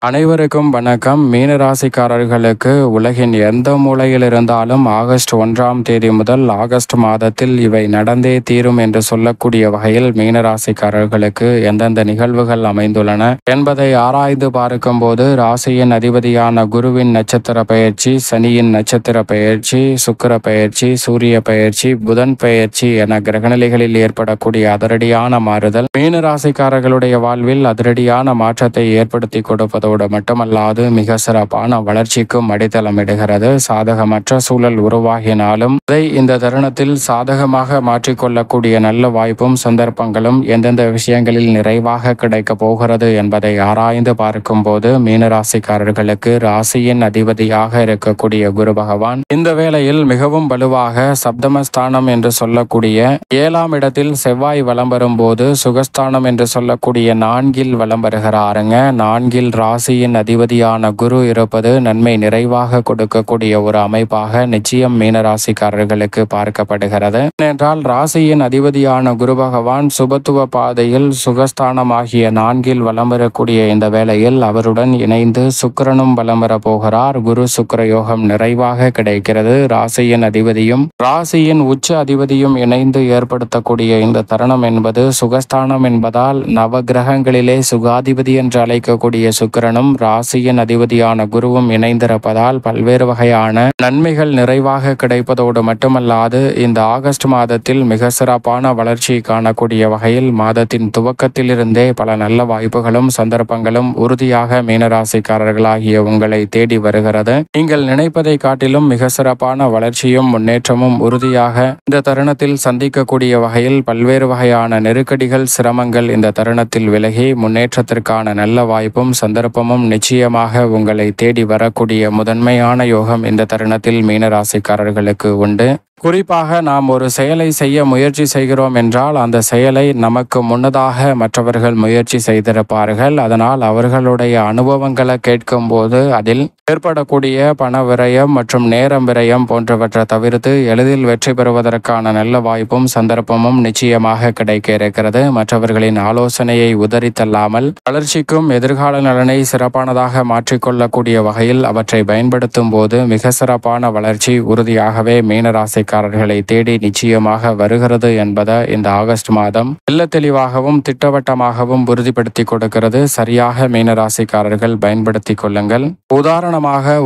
அனைவருக்கும் வணக்கம். மீனராசிக்காரர்களுக்கு உலகின் எந்த மூலையில் இருந்தாலும் ஆகஸ்ட் 1ஆம் தேதி முதல் ஆகஸ்ட் மாதத்தில் இவை நடந்தே தீரும் என்று சொல்லக்கூடிய வகையில் மீனராசிக்காரர்களுக்கு எந்தெந்த நிகழ்வுகள் அமைந்துள்ளன என்பதை ஆராய்ந்து பார்க்கும்போது ராசியின் அதிபதியான குருவின் நட்சத்திர பெயர்ச்சி, சனியின் நட்சத்திர பெயர்ச்சி, சுக்கிர பெயர்ச்சி, சூரிய பெயர்ச்சி, புதன் பெயர்ச்சி என கிரகநிலைகளில் ஏற்படக்கூடிய அதிரடியான மாறுதல் மீனராசிக்காரர்களுடைய வாழ்வில் அதிரடியான மாற்றத்தை ஏற்படுத்தி கொடுப்பது மட்டுமல்லாது மிக சிறப்பான வளர்ச்சிக்கும் அடித்தளமிடுகிறது. சாதகமற்ற சூழல் உருவாகினாலும் அதை இந்த தருணத்தில் சாதகமாக மாற்றிக்கொள்ளக்கூடிய நல்ல வாய்ப்பும் சந்தர்ப்பங்களும் எந்தெந்த விஷயங்களில் நிறைவாக கிடைக்க போகிறது என்பதை ஆராய்ந்து பார்க்கும் போது மீனராசிக்காரர்களுக்கு ராசியின் அதிபதியாக இருக்கக்கூடிய குரு பகவான் இந்த வேளையில் மிகவும் வலுவாக சப்தமஸ்தானம் என்று சொல்லக்கூடிய 7ஆம் இடத்தில் செவ்வாய் வலம் வரும்போது சுகஸ்தானம் என்று சொல்லக்கூடிய 4இல் வலம் வருகிறாருங்க. 4இல் ராசியின் அதிபதியான குரு இருப்பது நன்மை நிறைவாக கொடுக்கக்கூடிய ஒரு அமைப்பாக நிச்சயம் மீனராசிக்காரர்களுக்கு பார்க்கப்படுகிறது. ஏனென்றால் ராசியின் அதிபதியான குரு பகவான் சுபத்துவ பாதையில் சுகஸ்தானமாகிய 4இல் வலம் வரக்கூடிய இந்த வேளையில் அவருடன் இணைந்து சுக்கிரனும் வலம் வர போகிறார். குரு சுக்கிர யோகம் நிறைவாக கிடைக்கிறது. ராசியின் அதிபதியும் ராசியின் உச்ச அதிபதியும் இணைந்து ஏற்படுத்தக்கூடிய இந்த தருணம் என்பது சுகஸ்தானம் என்பதால் நவ கிரகங்களிலே சுகாதிபதி என்று அழைக்கக்கூடிய சுக்கிரனும் ராசியின் அதிபதியான குருவும் இணைந்திருப்பதால் பல்வேறு வகையான நன்மைகள் நிறைவாக கிடைப்பதோடு மட்டுமல்லாது இந்த ஆகஸ்ட் மாதத்தில் மிக சிறப்பான வளர்ச்சி காணக்கூடிய வகையில் மாதத்தின் துவக்கத்திலிருந்தே பல நல்ல வாய்ப்புகளும் சந்தர்ப்பங்களும் உறுதியாக மீனராசிக்காரர்களாகிய உங்களை தேடி வருகிறது. நீங்கள் நினைப்பதை காட்டிலும் மிக சிறப்பான வளர்ச்சியும் முன்னேற்றமும் உறுதியாக இந்த தருணத்தில் சந்திக்கக்கூடிய வகையில் பல்வேறு வகையான நெருக்கடிகள் சிரமங்கள் இந்த தருணத்தில் விலகி முன்னேற்றத்திற்கான நல்ல வாய்ப்பும் சந்தர்ப்பமும் நிச்சயமாக உங்களை தேடி வரக்கூடிய முதன்மையான யோகம் இந்த தருணத்தில் மீனராசிக்காரர்களுக்கு உண்டு. குறிப்பாக நாம் ஒரு செயலை செய்ய முயற்சி செய்கிறோம் என்றால் அந்த செயலை நமக்கு முன்னதாக மற்றவர்கள் முயற்சி செய்திருப்பார்கள். அதனால் அவர்களுடைய அனுபவங்களை கேட்கும் போது அதில் ஏற்படக்கூடிய பண விரயம் மற்றும் நேரம் விரயம் போன்றவற்றை தவிர்த்து எளிதில் வெற்றி பெறுவதற்கான நல்ல வாய்ப்பும் சந்தர்ப்பமும் நிச்சயமாக கிடைக்க இருக்கிறது. மற்றவர்களின் ஆலோசனையை உதறித்தள்ளாமல் வளர்ச்சிக்கும் எதிர்கால நலனை சிறப்பானதாக மாற்றிக்கொள்ளக்கூடிய வகையில் அவற்றை பயன்படுத்தும் போது மிக சிறப்பான வளர்ச்சி உறுதியாகவே மீனராசிக்காரர்களை தேடி நிச்சயமாக வருகிறது என்பதை இந்த ஆகஸ்ட் மாதம் தெள்ள தெளிவாகவும் திட்டவட்டமாகவும் உறுதிப்படுத்தி கொடுக்கிறது. சரியாக மீனராசிக்காரர்கள் பயன்படுத்தி கொள்ளுங்கள். உதாரணமாக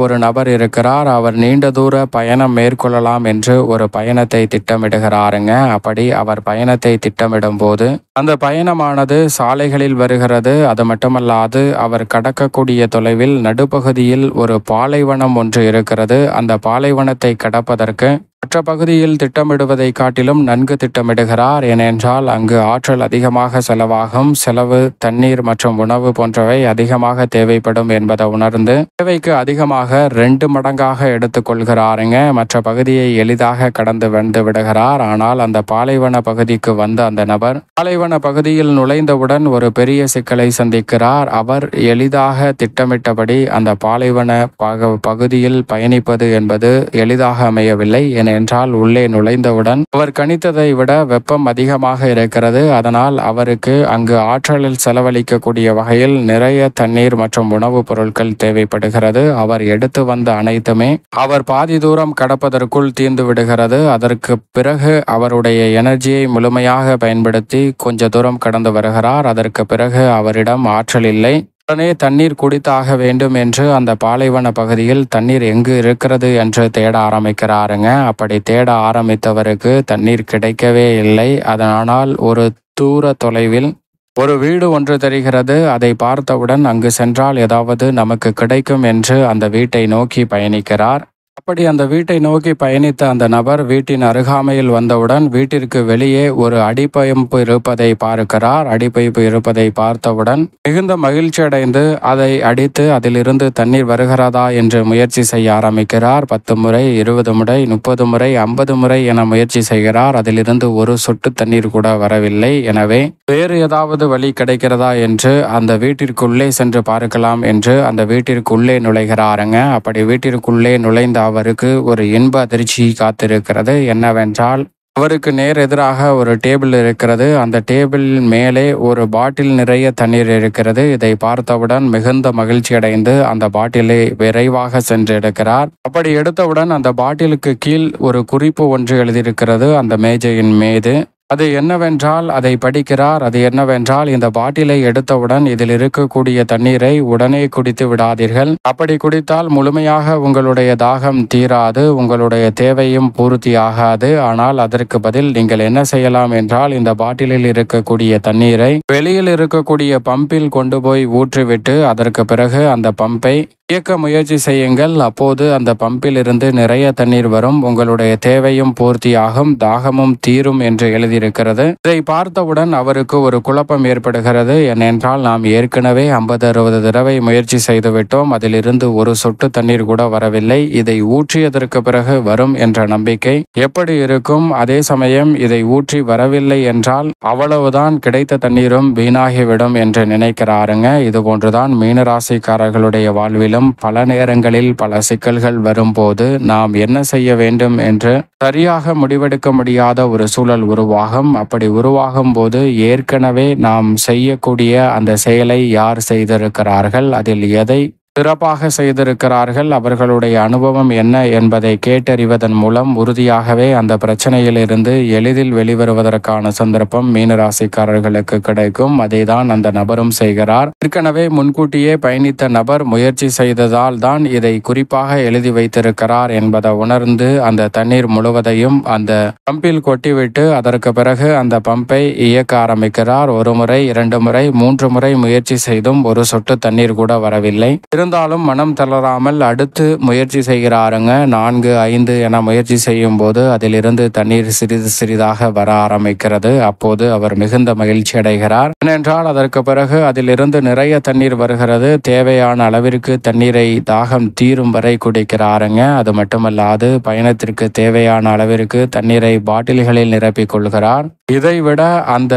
ஒரு நபர் இருக்கிறார். அவர் நீண்ட தூர பயணம் மேற்கொள்ளலாம் என்று ஒரு பயணத்தை திட்டமிடுகிறாருங்க. அப்படி அவர் பயணத்தை திட்டமிடும் போது அந்த பயணமானது சாலைகளில் வருகிறது. அது மட்டுமல்லாது அவர் கடக்கக்கூடிய தொலைவில் நடுப்பகுதியில் ஒரு பாலைவனம் ஒன்று இருக்கிறது. அந்த பாலைவனத்தை கடப்பதற்கு மற்ற பகுதியில் திட்டமிடுவதை காட்டிலும் நன்கு திட்டமிடுகிறார். ஏனென்றால் அங்கு ஆற்றல் அதிகமாக செலவாகும். செலவு, தண்ணீர் மற்றும் உணவு போன்றவை அதிகமாக தேவைப்படும் என்பதை உணர்ந்து தேவைக்கு அதிகமாக 2 மடங்காக எடுத்துக்கொள்கிறாருங்க. மற்ற பகுதியை எளிதாக கடந்து வந்து விடுகிறார். ஆனால் அந்த பாலைவன பகுதிக்கு வந்த அந்த நபர் பாலைவன பகுதியில் நுழைந்தவுடன் ஒரு பெரிய சிக்கலை சந்திக்கிறார். அவர் எளிதாக திட்டமிட்டபடி அந்த பாலைவன பகுதியில் பயணிப்பது என்பது எளிதாக அமையவில்லை. என்றால் உள்ளே நுழைந்தவுடன் அவர் கணித்ததை விட வெப்பம் அதிகமாக இருக்கிறது. அதனால் அவருக்கு அங்கு ஆற்றலில் செலவழிக்கக்கூடிய வகையில் நிறைய தண்ணீர் மற்றும் உணவுப் பொருட்கள் தேவைப்படுகிறது. அவர் எடுத்து வந்த அனைத்துமே அவர் பாதி தூரம் கடப்பதற்குள் தீர்ந்து விடுகிறது. அதற்கு பிறகு அவருடைய எனர்ஜியை முழுமையாக பயன்படுத்தி கொஞ்ச தூரம் கடந்து வருகிறார். அதற்கு பிறகு அவரிடம் ஆற்றல் இல்லை. உடனே தண்ணீர் குடித்தாக வேண்டும் என்று அந்த பாலைவன பகுதியில் தண்ணீர் எங்கு இருக்கிறது என்று தேட ஆரம்பிக்கிறாருங்க. அப்படி தேட ஆரம்பித்தவருக்கு தண்ணீர் கிடைக்கவே இல்லை. அதனால் ஒரு தூர தொலைவில் ஒரு வீடு ஒன்று தெரிகிறது. அதை பார்த்தவுடன் அங்கு சென்றால் ஏதாவது நமக்கு கிடைக்கும் என்று அந்த வீட்டை நோக்கி பயணிக்கிறார். அப்படி அந்த வீட்டை நோக்கி பயணித்த அந்த நபர் வீட்டின் அருகாமையில் வந்தவுடன் வீட்டிற்கு வெளியே ஒரு அடிப்பைப்பு இருப்பதை பார்க்கிறார். அடிப்பைப்பு இருப்பதை பார்த்தவுடன் மிகுந்த மகிழ்ச்சி அடைந்து அதை அடித்து அதிலிருந்து தண்ணீர் வருகிறதா என்று முயற்சி செய்ய ஆரம்பிக்கிறார். 10 முறை, 20 முறை, 30 முறை, 50 முறை என முயற்சி செய்கிறார். அதிலிருந்து ஒரு சொட்டு தண்ணீர் கூட வரவில்லை. எனவே வேறு ஏதாவது வழி கிடைக்கிறதா என்று அந்த வீட்டிற்குள்ளே சென்று பார்க்கலாம் என்று அந்த வீட்டிற்குள்ளே நுழைகிறாருங்க. அப்படி வீட்டிற்குள்ளே நுழைந்த அவருக்கு ஒரு இன்ப அதிர்ச்சி காத்திருக்கிறது. என்னவென்றால் அவருக்கு நேர் எதிராக ஒரு டேபிள் இருக்கிறது. அந்த டேபிள் மேலே ஒரு பாட்டில் நிறைய தண்ணீர் இருக்கிறது. இதை பார்த்தவுடன் மிகுந்த மகிழ்ச்சி அடைந்து அந்த பாட்டிலை விரைவாக சென்று எடுக்கிறார். அப்படி எடுத்தவுடன் அந்த பாட்டிலுக்கு கீழ் ஒரு குறிப்பு ஒன்று எழுதியிருக்கிறது அந்த மேஜையின் மீது. அது என்னவென்றால் அதை படிக்கிறார். அது என்னவென்றால், இந்த பாட்டிலை எடுத்தவுடன் இதில் இருக்கக்கூடிய தண்ணீரை உடனே குடித்து விடாதீர்கள். அப்படி குடித்தால் முழுமையாக உங்களுடைய தாகம் தீராது, உங்களுடைய தேவையும் பூர்த்தி ஆகாது. ஆனால் அதற்கு பதில் நீங்கள் என்ன செய்யலாம் என்றால், இந்த பாட்டிலில் இருக்கக்கூடிய தண்ணீரை வெளியில் இருக்கக்கூடிய பம்பில் கொண்டு போய் ஊற்றிவிட்டு அதற்கு பிறகு அந்த பம்பை இயக்க முயற்சி செய்யுங்கள். அப்போது அந்த பம்பில் இருந்து நிறைய தண்ணீர் வரும், உங்களுடைய தேவையும் பூர்த்தியாகும், தாகமும் தீரும் என்று எழுதியிருக்கிறது. இதை பார்த்தவுடன் அவருக்கு ஒரு குழப்பம் ஏற்படுகிறது. ஏனென்றால் நாம் ஏற்கனவே 50-60 தடவை முயற்சி செய்துவிட்டோம், அதிலிருந்து ஒரு சொட்டு தண்ணீர் கூட வரவில்லை. இதை ஊற்றியதற்கு பிறகு வரும் என்ற நம்பிக்கை எப்படி இருக்கும்? அதே சமயம் இதை ஊற்றி வரவில்லை என்றால் அவ்வளவுதான், கிடைத்த தண்ணீரும் வீணாகிவிடும் என்று நினைக்கிறாருங்க. இது போன்றுதான் மீனராசிக்காரர்களுடைய வாழ்விலும் பல நேரங்களில் பல சிக்கல்கள் வரும்போது நாம் என்ன செய்ய வேண்டும் என்று சரியாக முடிவெடுக்க முடியாத ஒரு சூழல் உருவாகும். அப்படி உருவாகும் போது ஏற்கனவே நாம் செய்யக்கூடிய அந்த செயலை யார் செய்திருக்கிறார்கள், அதில் எதை சிறப்பாக செய்திருக்கிறார்கள், அவர்களுடைய அனுபவம் என்ன என்பதை கேட்டறிவதன் மூலம் உறுதியாகவே அந்த பிரச்சனையிலிருந்து எளிதில் வெளிவருவதற்கான சந்தர்ப்பம் மீனராசிக்காரர்களுக்கு கிடைக்கும். அதை தான் அந்த நபரும் செய்கிறார். ஏற்கனவே முன்கூட்டியே பயணித்த நபர் முயற்சி செய்ததால் தான் இதை குறிப்பாக எழுதி வைத்திருக்கிறார் என்பதை உணர்ந்து அந்த தண்ணீர் முழுவதையும் அந்த பம்பில் கொட்டிவிட்டு அதற்கு பிறகு அந்த பம்பை இயக்க ஆரம்பிக்கிறார். 1 முறை 2 முறை 3 முறை முயற்சி செய்தும் ஒரு சொட்டு தண்ணீர் கூட வரவில்லை. இருந்தாலும் மனம் தளராமல் அடுத்து முயற்சி செய்கிறாருங்க. 4, 5 என முயற்சி செய்யும் போது அதிலிருந்து தண்ணீர் சிறிது சிறிதாக வர ஆரம்பிக்கிறது. அப்போது அவர் மிகுந்த மகிழ்ச்சி அடைகிறார். ஏனென்றால் அதற்கு பிறகு அதிலிருந்து நிறைய தண்ணீர் வருகிறது. தேவையான அளவிற்கு தண்ணீரை தாகம் தீரும் வரை குடிக்கிறாருங்க. அது மட்டுமல்லாது பயணத்திற்கு தேவையான அளவிற்கு தண்ணீரை பாட்டில்களில் நிரப்பிக் கொள்கிறார். இதைவிட அந்த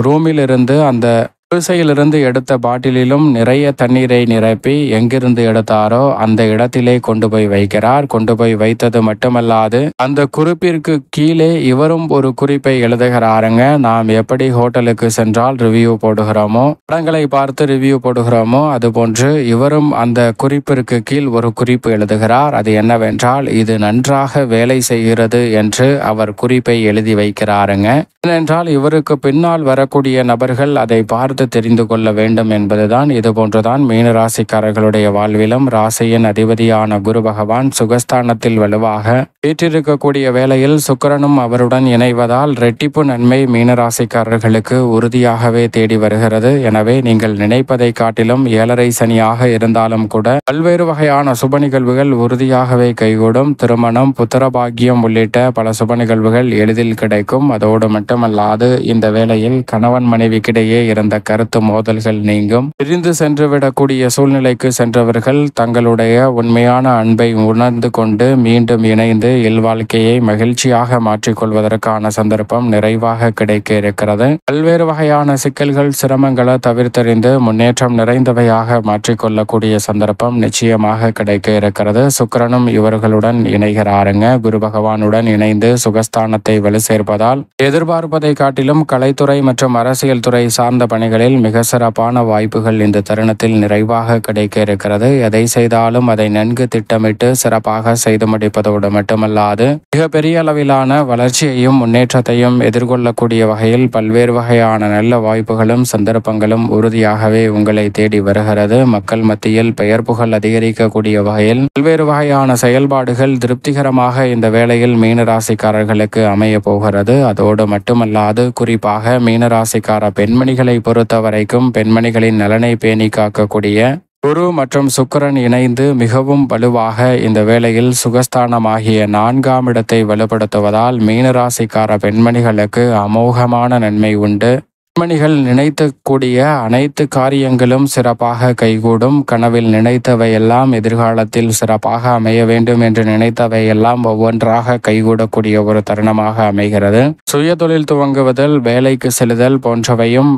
ரூமில் இருந்து அந்த குடிசையிலிருந்து எடுத்த பாட்டிலிலும் நிறைய தண்ணீரை நிரப்பி எங்கிருந்து எடுத்தாரோ அந்த இடத்திலே கொண்டு போய் வைக்கிறார். கொண்டு போய் வைத்தது மட்டுமல்லாது அந்த குறிப்பிற்கு கீழே இவரும் ஒரு குறிப்பை எழுதுகிறாருங்க. நாம் எப்படி ஹோட்டலுக்கு சென்றால் ரிவ்யூ போடுகிறோமோ, படங்களை பார்த்து ரிவ்யூ போடுகிறோமோ, அதுபோன்று இவரும் அந்த குறிப்பிற்கு கீழ் ஒரு குறிப்பு எழுதுகிறார். அது என்னவென்றால், இது நன்றாக வேலை செய்கிறது என்று அவர் குறிப்பை எழுதி வைக்கிறாருங்க. ஏனென்றால் இவருக்கு பின்னால் வரக்கூடிய நபர்கள் அதை பார்த்து தெரிந்து கொள்ள வேண்டும் என்பதுதான். இது போன்றுதான் மீனராசிக்காரர்களுடைய வாழ்விலும் ராசியின் அதிபதியான குரு பகவான் சுகஸ்தானத்தில் வலுவாக வீற்றிருக்கக்கூடிய வேளையில் சுக்கிரனும் அவருடன் இணைவதால் ரெட்டிப்பு நன்மை மீனராசிக்காரர்களுக்கு உறுதியாகவே தேடி வருகிறது. எனவே நீங்கள் நினைப்பதை காட்டிலும் 7.5 சனியாக இருந்தாலும் கூட பல்வேறு வகையான சுப நிகழ்வுகள் உறுதியாகவே கைகூடும். திருமணம், புத்திரபாகியம் உள்ளிட்ட பல சுப நிகழ்வுகள் எளிதில் கிடைக்கும். அதோடு மட்டுமல்லாது இந்த வேளையில் கணவன் மனைவிக்கிடையே இருந்த கருத்து மோதல்கள் நீங்கும். பிரிந்து சென்றுவிடக்கூடிய சூழ்நிலைக்கு சென்றவர்கள் தங்களுடைய உண்மையான அன்பை உணர்ந்து கொண்டு மீண்டும் இணைந்து இல்வாழ்க்கையை மகிழ்ச்சியாக மாற்றிக்கொள்வதற்கான சந்தர்ப்பம் நிறைவாக கிடைக்க இருக்கிறது. பல்வேறு வகையான சிக்கல்கள், சிரமங்களை தவிர்த்தறிந்து முன்னேற்றம் நிறைந்தவையாக மாற்றிக்கொள்ளக்கூடிய சந்தர்ப்பம் நிச்சயமாக கிடைக்க இருக்கிறது. சுக்கிரனும் இவர்களுடன் இணைகிறாருங்க. குரு பகவானுடன் இணைந்து சுகஸ்தானத்தை வலு சேர்ப்பதால் எதிர்பார்ப்பதை காட்டிலும் கலைத்துறை மற்றும் அரசியல் துறை சார்ந்த பணிகளில் மிக சிறப்பான வாய்ப்புகள் இந்த தருணத்தில் நிறைவாக கிடைக்க இருக்கிறது. எதை செய்தாலும் அதை நன்கு திட்டமிட்டு சிறப்பாக செய்து முடிப்பதோடு மட்டுமல்லாது மிகப்பெரிய அளவிலான வளர்ச்சியையும் முன்னேற்றத்தையும் எதிர்கொள்ளக்கூடிய வகையில் பல்வேறு வகையான நல்ல வாய்ப்புகளும் சந்தர்ப்பங்களும் உறுதியாகவே உங்களை தேடி வருகிறது. மக்கள் மத்தியில் பெயர் புகழ் அதிகரிக்கக்கூடிய வகையில் பல்வேறு வகையான செயல்பாடுகள் திருப்திகரமாக இந்த வேளையில் மீனராசிக்காரர்களுக்கு அமைய போகிறது. அதோடு மட்டுமல்லாது குறிப்பாக மீனராசிக்கார பெண்மணிகளை பொறுத்த வரைக்கும் பெண்மணிகளின் நலனை பேணி காக்கக்கூடிய குரு மற்றும் சுக்கிரன் இணைந்து மிகவும் வலுவாக இந்த வேளையில் சுகஸ்தானமாகிய 4ஆம் இடத்தை வலுப்படுத்துவதால் மீனராசிக்கார பெண்மணிகளுக்கு அமோகமான நன்மை உண்டு. பெண்மணிகள் நினைத்தக்கூடிய அனைத்து காரியங்களும் சிறப்பாக கைகூடும். கனவில் நினைத்தவையெல்லாம் எதிர்காலத்தில் சிறப்பாக அமைய வேண்டும் என்று நினைத்தவையெல்லாம் ஒவ்வொன்றாக கைகூடக்கூடிய ஒரு தருணமாக அமைகிறது. சுயதொழில் துவங்குவதில், வேலைக்கு செல்லுதல் போன்றவையும்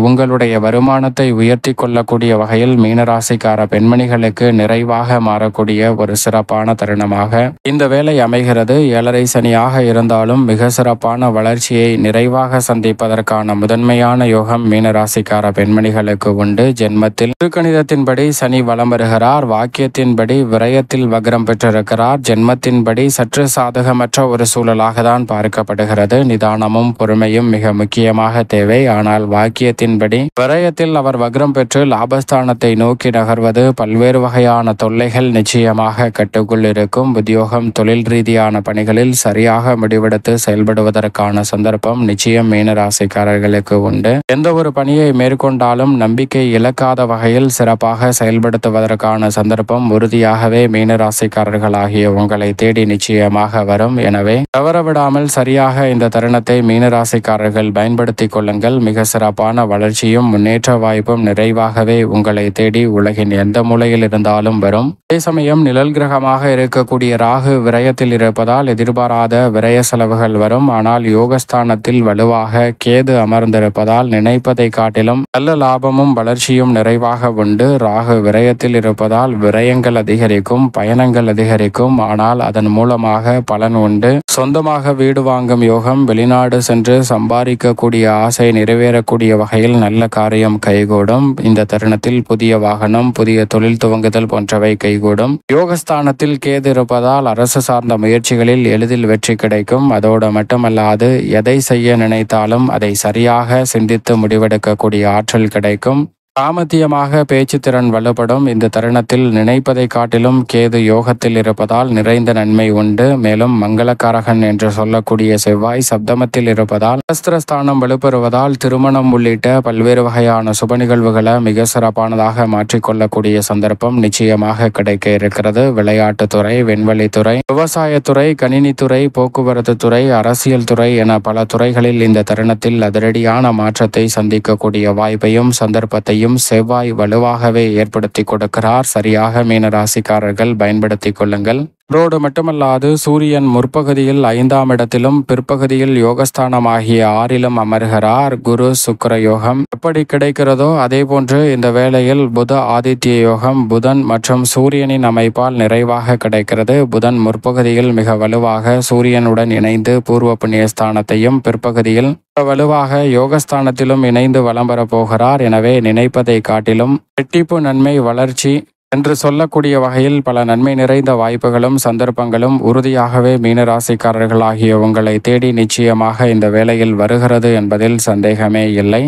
உங்களுடைய வருமானத்தை உயர்த்தி கொள்ளக்கூடிய வகையில் மீனராசிக்கார பெண்மணிகளுக்கு நிறைவாக மாறக்கூடிய ஒரு சிறப்பான தருணமாக இந்த வேலை அமைகிறது. 7.5 சனியாக இருந்தாலும் மிக சிறப்பான வளர்ச்சியை நிறைவாக சந்திப்பதற்கான முதன்மையான யோகம் மீனராசிக்கார பெண்மணிகளுக்கு உண்டு. ஜென்மத்தில் திருக்கணிதத்தின்படி சனி வலம் வருகிறார். வாக்கியத்தின்படி விரயத்தில் வக்ரம் பெற்றிருக்கிறார். ஜென்மத்தின்படி சற்று சாதகமற்ற ஒரு சூழலாக தான் பார்க்கப்படுகிறது. நிதானமும் பொறுமையும் மிக முக்கியமாக தேவை. ஆனால் வாக்கியத்தின்படி விரயத்தில் அவர் வக்ரம் பெற்று லாபஸ்தானத்தை நோக்கி நகர்வது பல்வேறு வகையான தொல்லைகள் நிச்சயமாக கட்டுக்குள் இருக்கும். உத்தியோகம், தொழில் ரீதியான பணிகளில் சரியாக முடிவெடுத்து செயல்படுவதற்கான சந்தர்ப்பம் நிச்சயம் மீனராசிக்காரர்களுக்கு உண்டு. எந்த ஒரு பணியை மேற்கொண்டாலும் நம்பிக்கை இழக்காத வகையில் சிறப்பாக செயல்படுத்துவதற்கான சந்தர்ப்பம் உறுதியாகவே மீனராசிக்காரர்களாகிய உங்களை தேடி நிச்சயமாக வரும். எனவே தவறவிடாமல் சரியாக இந்த தருணத்தை மீனராசிக்காரர்கள் பயன்படுத்திக் கொள்ளுங்கள். மிக சிறப்பான வளர்ச்சியும் முன்னேற்ற வாய்ப்பும் நிறைவாகவே உங்களை தேடி உலகின் எந்த மூலையில் இருந்தாலும் வரும். அதே சமயம் நிழல் கிரகமாக இருக்கக்கூடிய ராகு விரயத்தில் இருப்பதால் எதிர்பாராத விரய செலவுகள் வரும். ஆனால் யோகஸ்தானத்தில் வலுவாக கேது அமர்ந்திருப்பதால் நினைப்பதை காட்டிலும் நல்ல லாபமும் வளர்ச்சியும் நிறைவாக உண்டு. ராகு விரயத்தில் இருப்பதால் விரயங்கள் அதிகரிக்கும், பயணங்கள் அதிகரிக்கும். ஆனால் அதன் மூலமாக பலன் உண்டு. சொந்தமாக வீடு வாங்கும் யோகம், வெளிநாடு சென்று சம்பாதிக்கக்கூடிய ஆசை நிறைவேறக்கூடிய வகையில் நல்ல காரியம் கைகூடும். இந்த தருணத்தில் புதிய வாகனம், புதிய தொழில் துவங்குதல் போன்றவை கைகூடும். யோகஸ்தானத்தில் கேது இருப்பதால் அரசு சார்ந்த முயற்சிகளில் எளிதில் வெற்றி கிடைக்கும். அதோடு மட்டுமல்லாது எதை செய்ய நினைத்தாலும் அதை சரியாக சிந்தித்து முடிவெடுக்கக்கூடிய ஆற்றல் கிடைக்கும். சாமர்த்தியமாக பேச்சு திறன் வலுப்படும். இந்த தருணத்தில் நினைப்பதை காட்டிலும் கேது யோகத்தில் இருப்பதால் நிறைந்த நன்மை உண்டு. மேலும் மங்களக்காரகன் என்று சொல்லக்கூடிய செவ்வாய் சப்தமத்தில் இருப்பதால் அஸ்திரஸ்தானம் வலுப்பெறுவதால் திருமணம் உள்ளிட்ட பல்வேறு வகையான சுப நிகழ்வுகளை மிக சிறப்பானதாக மாற்றிக்கொள்ளக்கூடிய சந்தர்ப்பம் நிச்சயமாக கிடைக்க இருக்கிறது. விளையாட்டுத்துறை, விண்வெளித்துறை, விவசாயத்துறை, கணினித்துறை, போக்குவரத்து துறை, அரசியல் துறை என பல துறைகளில் இந்த தருணத்தில் அதிரடியான மாற்றத்தை சந்திக்கக்கூடிய வாய்ப்பையும் சந்தர்ப்பத்தையும் செவ்வாய் வலுவாகவே ஏற்படுத்தி கொடுக்கிறார். சரியாக மீனராசிக்காரர்கள் பயன்படுத்திக் கொள்ளுங்கள். ரோடு மட்டுமல்லாது சூரியன் முற்பகுதியில் 5ஆம் இடத்திலும் பிற்பகுதியில் யோகஸ்தானமாகிய 6லும் அமர்கிறார். குரு சுக்கிர யோகம் எப்படி கிடைக்கிறதோ அதே போன்று இந்த வேளையில் புத ஆதித்ய யோகம் புதன் மற்றும் சூரியனின் அமைப்பால் நிறைவாக கிடைக்கிறது. புதன் முற்பகுதியில் மிக வலுவாக சூரியனுடன் இணைந்து பூர்வ புண்ணியஸ்தானத்தையும் பிற்பகுதியில் வலுவாக யோகஸ்தானத்திலும் இணைந்து வலம் பெறப் போகிறார். எனவே நினைப்பதை காட்டிலும் ரெட்டிப்பு நன்மை, வளர்ச்சி என்று சொல்லக்கூடிய வகையில் பல நன்மை நிறைந்த வாய்ப்புகளும் சந்தர்ப்பங்களும் உறுதியாகவே மீனராசிக்காரர்களாகிய உங்களை தேடி நிச்சயமாக இந்த வேளையில் வருகிறது என்பதில் சந்தேகமே இல்லை.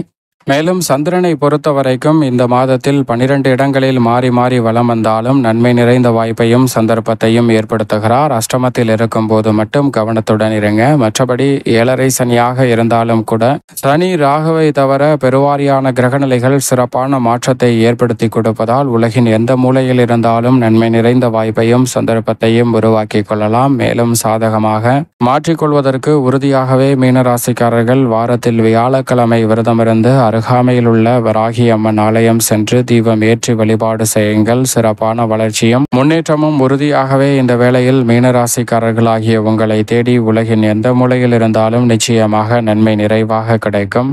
மேலும் சந்திரனை பொறுத்த வரைக்கும் இந்த மாதத்தில் 12 இடங்களில் மாறி மாறி வலம் வந்தாலும் நன்மை நிறைந்த வாய்ப்பையும் சந்தர்ப்பத்தையும் ஏற்படுத்துகிறார். அஷ்டமத்தில் இருக்கும் போது மட்டும் கவனத்துடன் இருங்க. மற்றபடி 7.5 சனியாக இருந்தாலும் கூட சனி, ராகுவை தவிர பெருவாரியான கிரகநிலைகள் சிறப்பான மாற்றத்தை ஏற்படுத்தி கொடுப்பதால் உலகின் எந்த மூலையில் இருந்தாலும் நன்மை நிறைந்த வாய்ப்பையும் சந்தர்ப்பத்தையும் உருவாக்கி கொள்ளலாம். மேலும் சாதகமாக மாற்றிக்கொள்வதற்கு உறுதியாகவே மீனராசிக்காரர்கள் வாரத்தில் வியாழக்கிழமை விரதமிருந்து அருகாமையில் உள்ள வராகி அம்மன் ஆலயம் சென்று தீபம் ஏற்றி வழிபாடு செய்யுங்கள். சிறப்பான வளர்ச்சியும் முன்னேற்றமும் உறுதியாகவே இந்த வேளையில் மீனராசிக்காரர்களாகிய உங்களை தேடி உலகின் எந்த மூலையில் இருந்தாலும் நிச்சயமாக நன்மை நிறைவாக கிடைக்கும்.